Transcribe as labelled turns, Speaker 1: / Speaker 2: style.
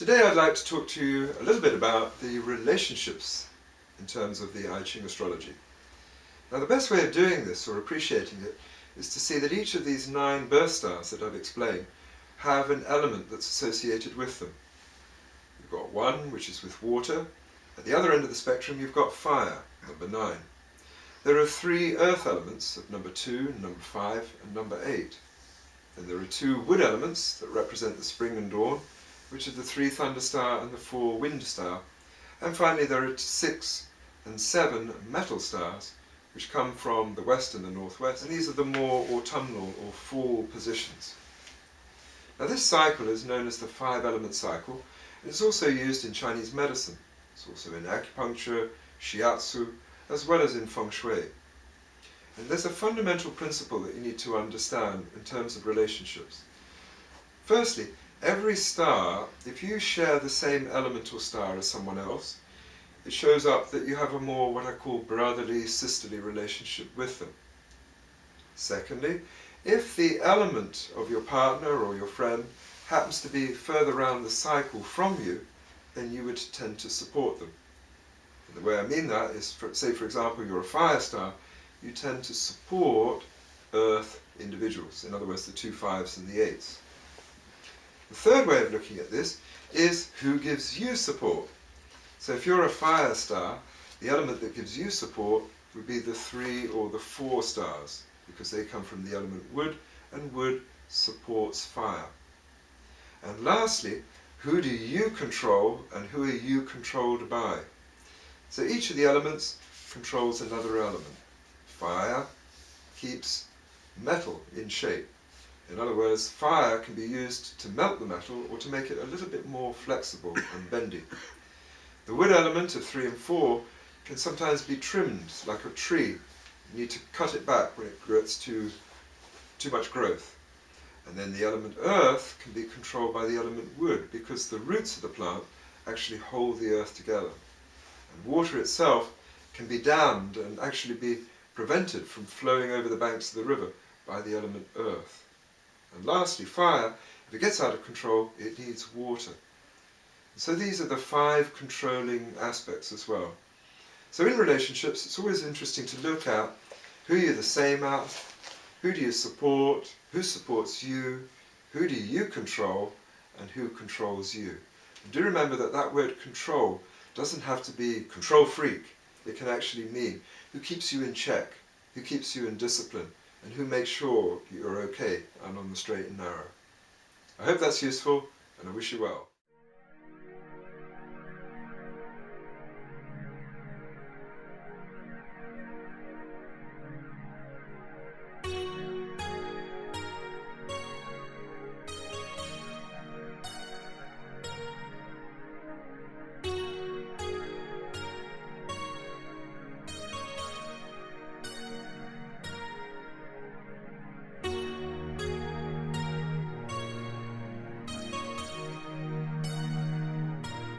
Speaker 1: Today I'd like to talk to you a little bit about the relationships in terms of the Ching Astrology. Now the best way of doing this, or appreciating it, is to see that each of these 9 birth stars that I've explained have an element that's associated with them. You've got one which is with water. At the other end of the spectrum you've got fire, number 9. There are 3 earth elements of number 2, number 5 and number 8. Then there are 2 wood elements that represent the spring and dawn, which are the 3 thunder star and the 4 wind star. And finally there are 6 and 7 metal stars, which come from the west and the northwest, and these are the more autumnal or fall positions. Now this cycle is known as the 5-element cycle, and it's also used in Chinese medicine. It's also in acupuncture, shiatsu, as well as in feng shui. And there's a fundamental principle that you need to understand in terms of relationships. Firstly, every star, if you share the same elemental star as someone else, it shows up that you have a more what I call brotherly, sisterly relationship with them. Secondly, if the element of your partner or your friend happens to be further around the cycle from you, then you would tend to support them. And the way I mean that is, say for example you're a fire star, you tend to support earth individuals, in other words the 2 5s and the 8s. The third way of looking at this is who gives you support. So if you're a fire star, the element that gives you support would be the 3 or the 4 stars, because they come from the element wood, and wood supports fire. And lastly, who do you control and who are you controlled by? So each of the elements controls another element. Fire keeps metal in shape. In other words, fire can be used to melt the metal or to make it a little bit more flexible and bendy. The wood element of 3 and 4 can sometimes be trimmed like a tree. You need to cut it back when it gets too much growth. And then the element earth can be controlled by the element wood, because the roots of the plant actually hold the earth together. And water itself can be dammed and actually be prevented from flowing over the banks of the river by the element earth. And lastly, fire, if it gets out of control, it needs water. So these are the 5 controlling aspects as well. So in relationships, it's always interesting to look at who you're the same at, who do you support, who supports you, who do you control, and who controls you. And do remember that that word control doesn't have to be control freak. It can actually mean who keeps you in check, who keeps you in discipline, and who makes sure you're okay and on the straight and narrow. I hope that's useful, and I wish you well.